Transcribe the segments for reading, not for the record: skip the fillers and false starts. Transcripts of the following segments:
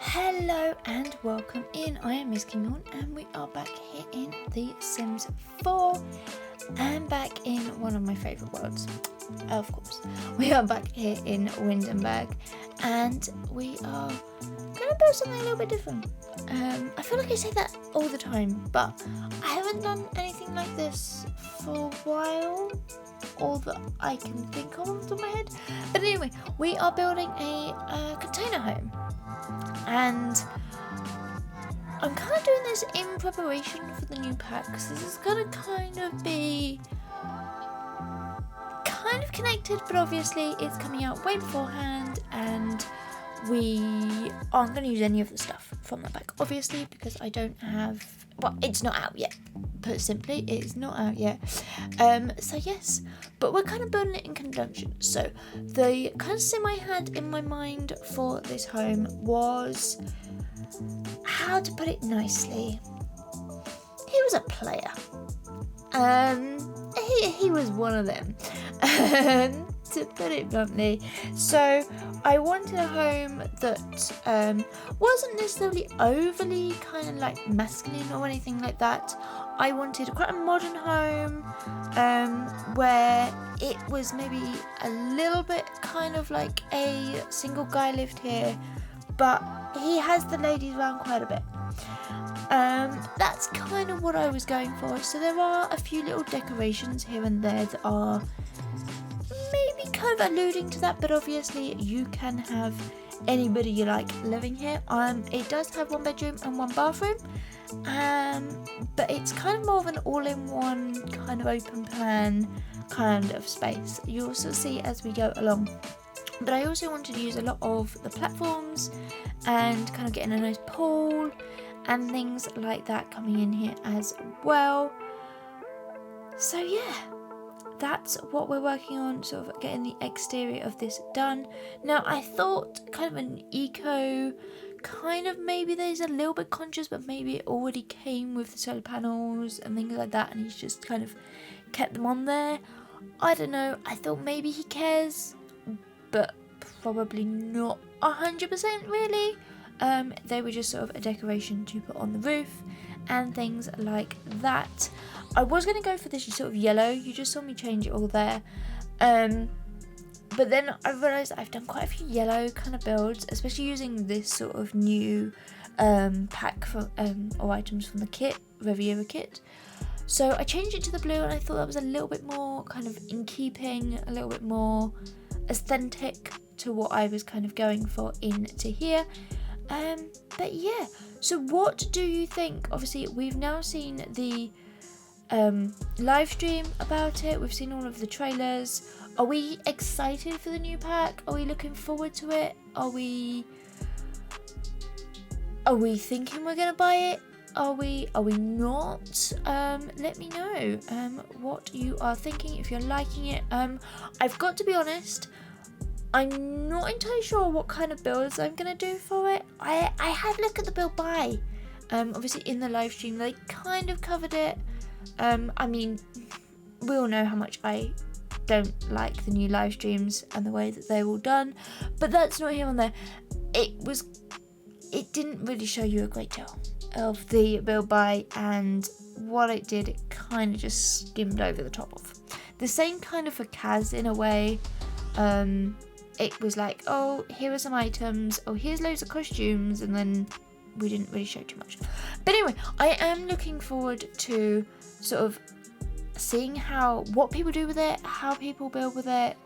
Hello and welcome in. I am MissKinghorn and we are back here in The Sims 4 and back in one of my favourite worlds, of course. We are back here in Windenburg and we are going to build something a little bit different. I feel like I say that all the time, but I haven't done anything like this for a while, or that I can think of off the top of my head. But anyway, we are building a container home. And I'm kind of doing this in preparation for the new pack, because this is going to kind of be kind of connected, but obviously it's coming out way beforehand and we aren't going to use any of the stuff from the pack, obviously, because I don't have, well, it's not out yet. Put simply, it is not out yet. So yes, but we're kind of building it in conjunction. So the kind of sim I had in my mind for this home was, how to put it nicely, he was a player. He was one of them, to put it bluntly. So I wanted a home that wasn't necessarily overly kind of like masculine or anything like that. I wanted quite a modern home where it was maybe a little bit kind of like a single guy lived here, but he has the ladies around quite a bit. That's kind of what I was going for. So there are a few little decorations here and there that are maybe kind of alluding to that, but obviously you can have anybody you like living here. It does have one bedroom and one bathroom, but it's kind of more of an all-in-one kind of open plan kind of space. You also see as we go along. But I also wanted to use a lot of the platforms and kind of getting a nice pool and things like that coming in here as well. So yeah, that's what we're working on, sort of getting the exterior of this done. Now I thought kind of an eco, kind of maybe there's a little bit conscious, but maybe it already came with the solar panels and things like that and he's just kind of kept them on there. I don't know, I thought maybe he cares, but probably not 100% really. They were just sort of a decoration to put on the roof and things like that. I was going to go for this sort of yellow, you just saw me change it all there, but then I realised I've done quite a few yellow kind of builds, especially using this sort of new pack for, or items from the kit, Riviera kit. So I changed it to the blue and I thought that was a little bit more kind of in keeping, a little bit more aesthetic to what I was kind of going for into here. But yeah, so what do you think? Obviously we've now seen the live stream about it, we've seen all of the trailers. Are we excited for the new pack? Are we looking forward to it? Are we thinking we're gonna buy it? Are we not? Let me know what you are thinking, if you're liking it. I've got to be honest, I'm not entirely sure what kind of builds I'm going to do for it. I had a look at the build buy. Obviously in the live stream they kind of covered it. I mean, we all know how much I don't like the new live streams and the way that they're all done, but that's not here on there. It didn't really show you a great deal of the build buy, and what it did, it kind of just skimmed over the top of. The same kind of for Kaz in a way. It was like, oh, here are some items, oh, here's loads of costumes, and then we didn't really show too much. But anyway, I am looking forward to sort of seeing what people do with it, how people build with it,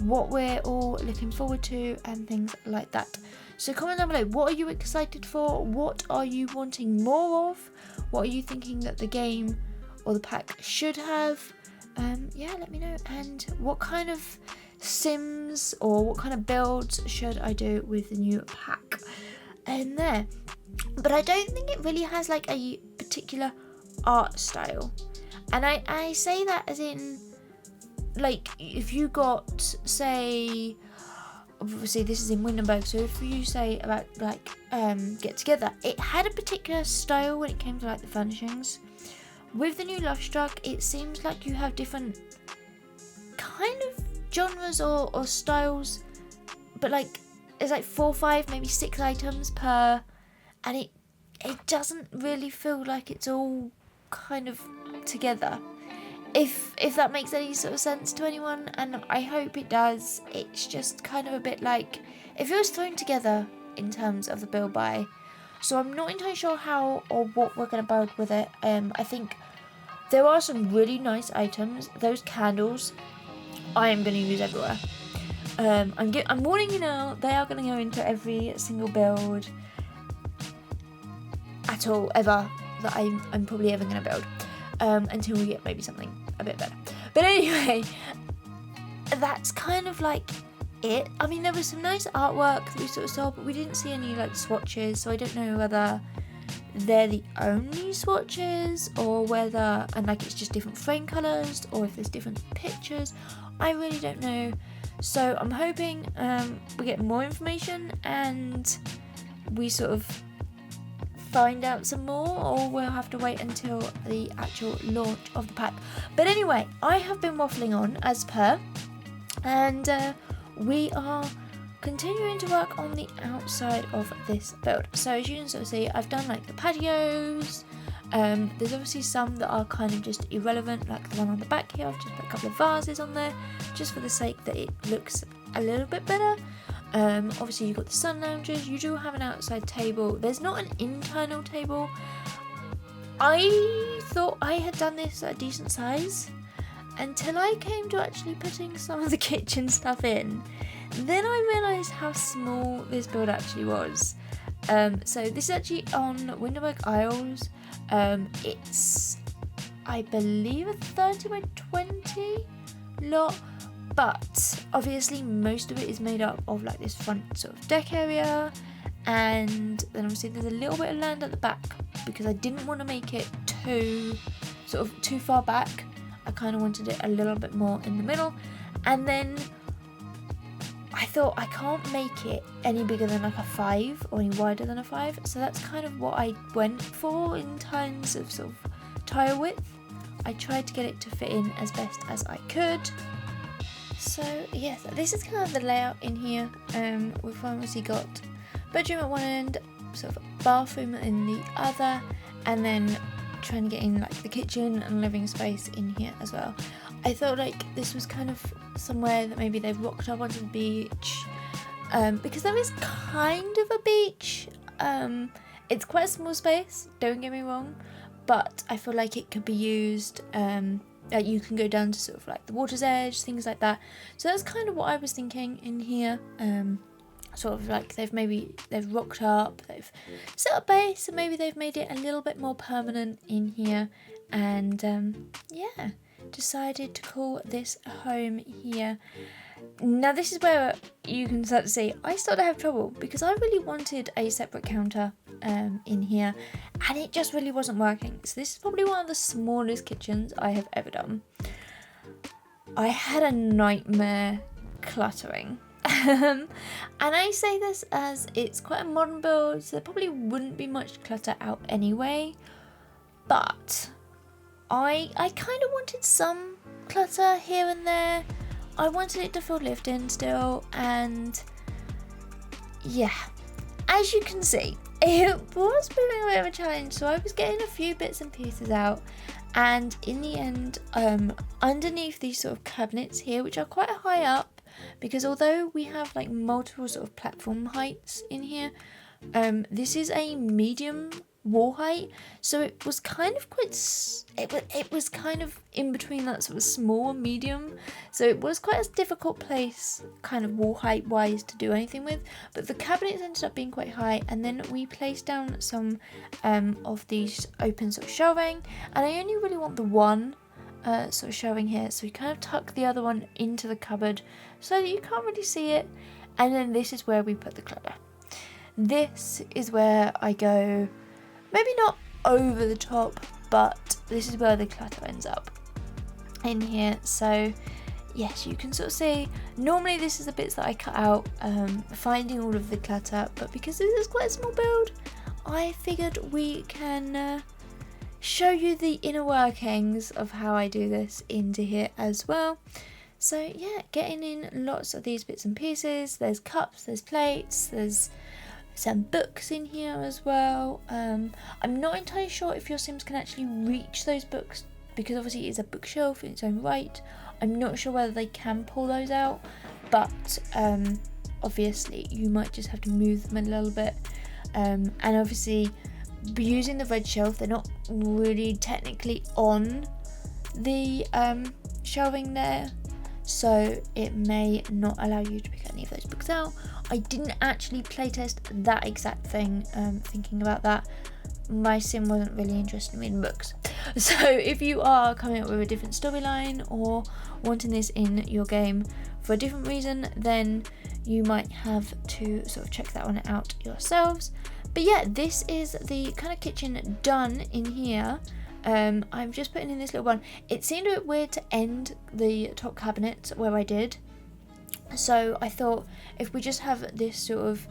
what we're all looking forward to, and things like that. So comment down below, what are you excited for? What are you wanting more of? What are you thinking that the game or the pack should have? Yeah, let me know. And what kind of sims or what kind of builds should I do with the new pack in there? But I don't think it really has like a particular art style, and I say that as in, like, if you got, say, obviously this is in Windenburg, so if you say about like get together, it had a particular style when it came to like the furnishings. With the new Love Struck, it seems like you have different kind of genres or styles, but like there's like 4, 5, maybe 6 items per, and it doesn't really feel like it's all kind of together. If that makes any sort of sense to anyone, and I hope it does. It's just kind of a bit like, it feels thrown together in terms of the build buy. So I'm not entirely sure how or what we're going to build with it. I think there are some really nice items. Those candles I am going to use everywhere. I'm warning you now, they are going to go into every single build at all, ever, that I'm probably ever going to build. Until we get maybe something a bit better. But anyway, that's kind of like it. I mean, there was some nice artwork that we sort of saw, but we didn't see any like swatches, so I don't know whether they're the only swatches or whether, and like it's just different frame colours, or if there's different pictures. I really don't know. So I'm hoping we get more information and we sort of find out some more, or we'll have to wait until the actual launch of the pack. But anyway, I have been waffling on as per, and we are continuing to work on the outside of this build. So as you can sort of see, I've done like the patios. There's obviously some that are kind of just irrelevant, like the one on the back here. I've just put a couple of vases on there just for the sake that it looks a little bit better. Obviously you've got the sun lounges. You do have an outside table. There's not an internal table. I thought I had done this at a decent size until I came to actually putting some of the kitchen stuff in. Then I realised how small this build actually was. So this is actually on Windenburg Isles. It's, I believe, a 30 by 20 lot. But obviously most of it is made up of like this front sort of deck area, and then obviously there's a little bit of land at the back because I didn't want to make it too far back. I kind of wanted it a little bit more in the middle, and then I thought I can't make it any bigger than like a 5 or any wider than a 5, so that's kind of what I went for in terms of sort of tile width. I tried to get it to fit in as best as I could. So yes, this is kind of the layout in here. We've obviously got bedroom at one end, sort of bathroom in the other, and then trying to get in like the kitchen and living space in here as well. I thought like this was kind of somewhere that maybe they've rocked up onto the beach, because there is kind of a beach. It's quite a small space, don't get me wrong, but I feel like it could be used. You can go down to sort of like the water's edge, things like that. So that's kind of what I was thinking in here. Sort of like they've rocked up, they've set up base, and maybe they've made it a little bit more permanent in here. And yeah, decided to call this home here. Now this is where you can start to see I started to have trouble because I really wanted a separate counter in here, and it just really wasn't working. So this is probably one of the smallest kitchens I have ever done. I had a nightmare cluttering. And I say this as it's quite a modern build, so there probably wouldn't be much clutter out anyway, but I kind of wanted some clutter here and there. I wanted it to feel lived in still, and yeah, as you can see, it was proving a bit of a challenge. So I was getting a few bits and pieces out, and in the end, underneath these sort of cabinets here, which are quite high up, because although we have like multiple sort of platform heights in here, this is a medium wall height, so it was kind of it was kind of in between that sort of small and medium, so it was quite a difficult place kind of wall height wise to do anything with. But the cabinets ended up being quite high, and then we placed down some of these open sort of shelving, and I only really want the one sort of shelving here, so we kind of tuck the other one into the cupboard so that you can't really see it. And then this is where we put the clutter. This is where I go, maybe not over the top, but this is where the clutter ends up in here. So yes, you can sort of see, normally this is the bits that I cut out, finding all of the clutter, but because this is quite a small build, I figured we can show you the inner workings of how I do this into here as well. So yeah, getting in lots of these bits and pieces. There's cups, there's plates, there's some books in here as well. I'm not entirely sure if your Sims can actually reach those books, because obviously it's a bookshelf in its own right. I'm not sure whether they can pull those out, but obviously you might just have to move them a little bit. And obviously using the red shelf, they're not really technically on the shelving there, so it may not allow you to pick any of those books out. I didn't actually playtest that exact thing, thinking about that. My sim wasn't really interested in reading books. So if you are coming up with a different storyline or wanting this in your game for a different reason, then you might have to sort of check that one out yourselves. But yeah, this is the kind of kitchen done in here. I'm just putting in this little one. It seemed a bit weird to end the top cabinet where I did, so I thought if we just have this sort of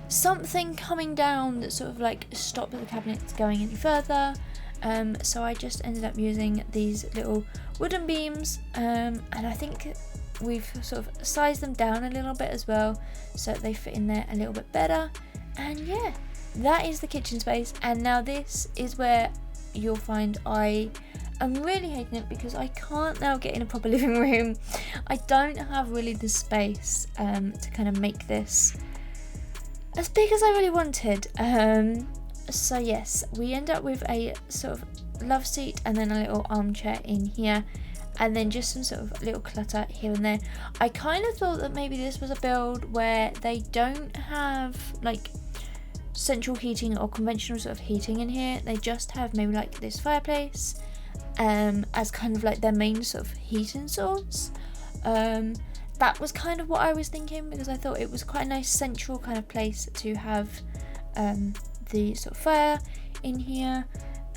something coming down that sort of like stops the cabinets going any further, so I just ended up using these little wooden beams, and I think we've sort of sized them down a little bit as well so they fit in there a little bit better. And yeah, that is the kitchen space. And now this is where you'll find I am really hating it, because I can't now get in a proper living room. I don't have really the space to kind of make this as big as I really wanted. So yes, we end up with a sort of love seat and then a little armchair in here, and then just some sort of little clutter here and there. I kind of thought that maybe this was a build where they don't have like central heating or conventional sort of heating in here. They just have maybe like this fireplace as kind of like their main sort of heating source. That was kind of what I was thinking, because I thought it was quite a nice central kind of place to have the sort of fire in here.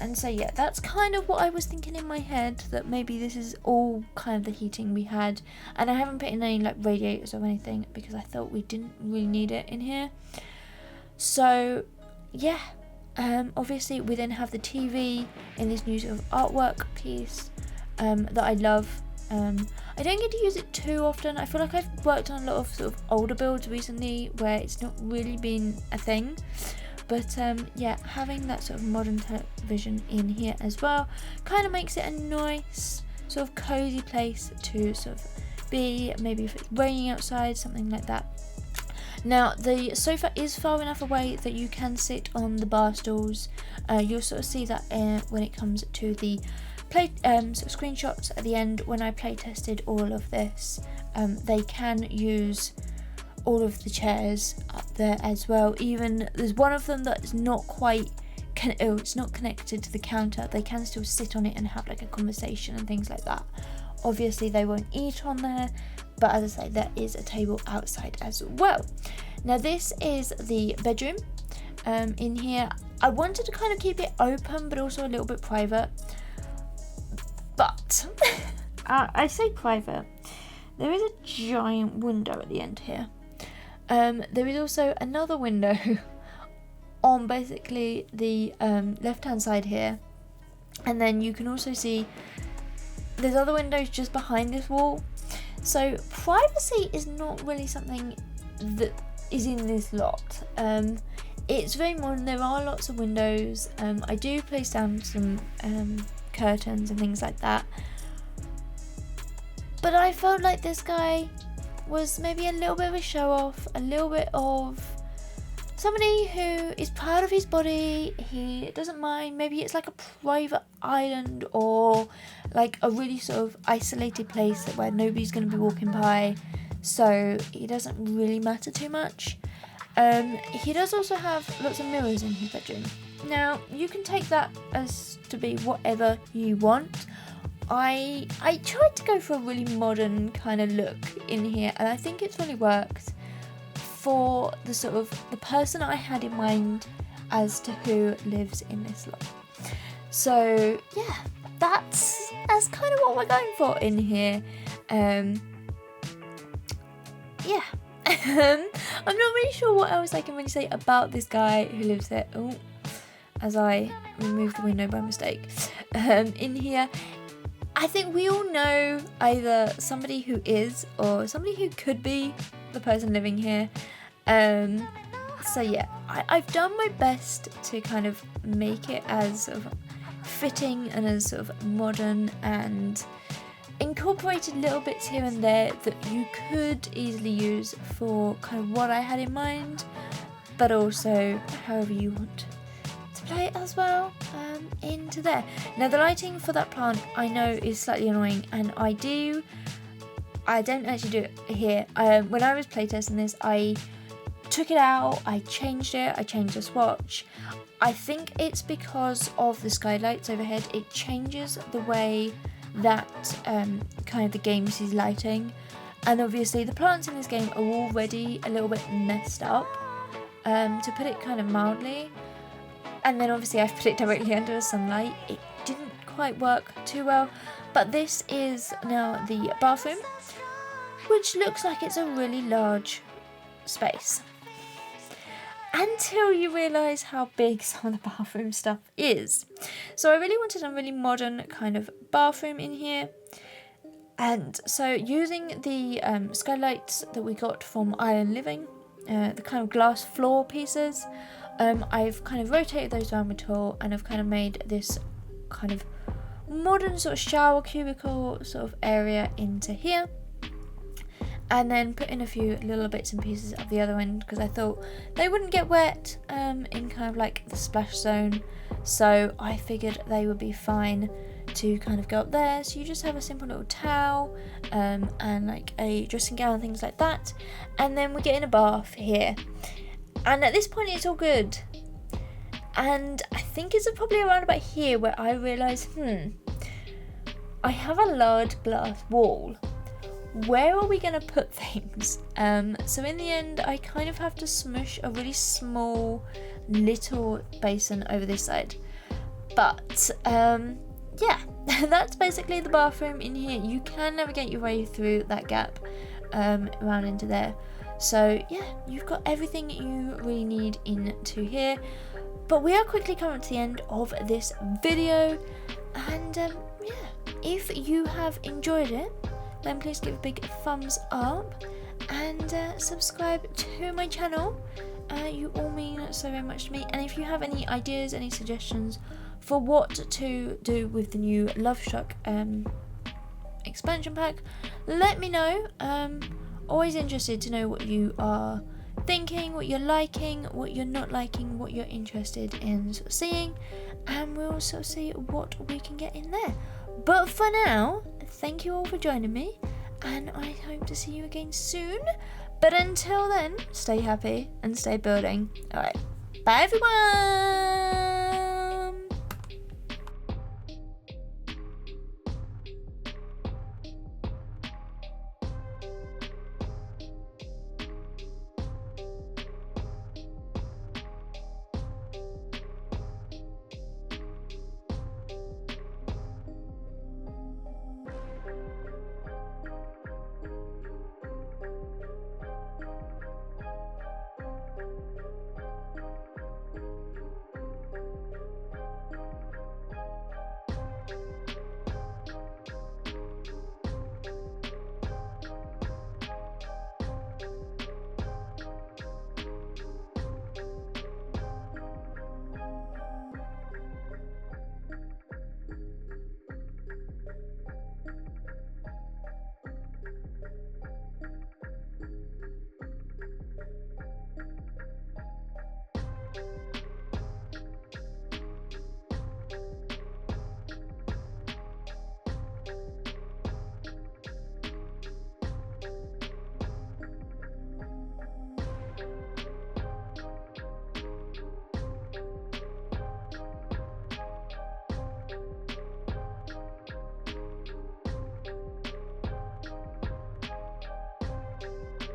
And so yeah, that's kind of what I was thinking in my head, that maybe this is all kind of the heating we had. And I haven't put in any like radiators or anything, because I thought we didn't really need it in here. So yeah, obviously we then have the TV in this new sort of artwork piece that I love. I don't get to use it too often. I feel like I've worked on a lot of sort of older builds recently where it's not really been a thing. But yeah, having that sort of modern television in here as well kind of makes it a nice sort of cozy place to sort of be, maybe if it's raining outside, something like that. Now the sofa is far enough away that you can sit on the bar stools. You'll sort of see that when it comes to the sort of screenshots at the end. When I play tested all of this, they can use all of the chairs up there as well. Even there's one of them that's not quite it's not connected to the counter. They can still sit on it and have like a conversation and things like that. Obviously they won't eat on there, but as I say, there is a table outside as well. Now this is the bedroom. In here I wanted to kind of keep it open but also a little bit private, but I say private, there is a giant window at the end here. There is also another window on basically the left hand side here, and then you can also see there's other windows just behind this wall. So privacy is not really something that is in this lot. It's very modern, there are lots of windows. I do place down some curtains and things like that, but I felt like this guy was maybe a little bit of a show off, a little bit of somebody who is proud of his body. He doesn't mind, maybe it's like a private island or like a really sort of isolated place where nobody's going to be walking by, so it doesn't really matter too much. He does also have lots of mirrors in his bedroom. Now you can take that as to be whatever you want. I tried to go for a really modern kind of look in here, and I think it's really worked for the sort of the person I had in mind as to who lives in this lot. So yeah, that's kind of what we're going for in here. Yeah. I'm not really sure what else I can really say about this guy who lives there. Oh, as I removed the window by mistake. In here, I think we all know either somebody who is or somebody who could be the person living here. So yeah, I've done my best to kind of make it as sort of fitting and as sort of modern, and incorporated little bits here and there that you could easily use for kind of what I had in mind, but also however you want to play it as well into there. Now the lighting for that plant I know is slightly annoying, and I don't actually do it here. When I was playtesting this, I took it out, I changed the swatch. I think it's because of the skylights overhead. It changes the way that kind of the game sees lighting, and obviously the plants in this game are already a little bit messed up, to put it kind of mildly. And then obviously I've put it directly under the sunlight. It didn't quite work too well, but this is now the bathroom, which looks like it's a really large space. Until you realise how big some of the bathroom stuff is. So I really wanted a really modern kind of bathroom in here. And so using the skylights that we got from Island Living, the kind of glass floor pieces, I've kind of rotated those around my tool, and I've kind of made this kind of modern sort of shower cubicle sort of area into here. And then put in a few little bits and pieces at the other end, because I thought they wouldn't get wet in kind of like the splash zone. So I figured they would be fine to kind of go up there. So you just have a simple little towel and like a dressing gown and things like that. And then we get in a bath here. And at this point it's all good. And I think it's probably around about here where I realised, I have a large glass wall. Where are we going to put things? So in the end, I kind of have to smush a really small little basin over this side. But yeah, that's basically the bathroom in here. You can navigate your way through that gap around into there. So yeah, you've got everything you really need into here. But we are quickly coming to the end of this video. And yeah, if you have enjoyed it, then please give a big thumbs up and subscribe to my channel. You all mean so very much to me. And if you have any ideas, any suggestions for what to do with the new Love Struck expansion pack, let me know. Always interested to know what you are thinking, what you're liking, what you're not liking, what you're interested in sort of seeing, and we'll sort of see what we can get in there. But for now, thank you all for joining me, and I hope to see you again soon. But until then, stay happy and stay building. Alright, bye everyone!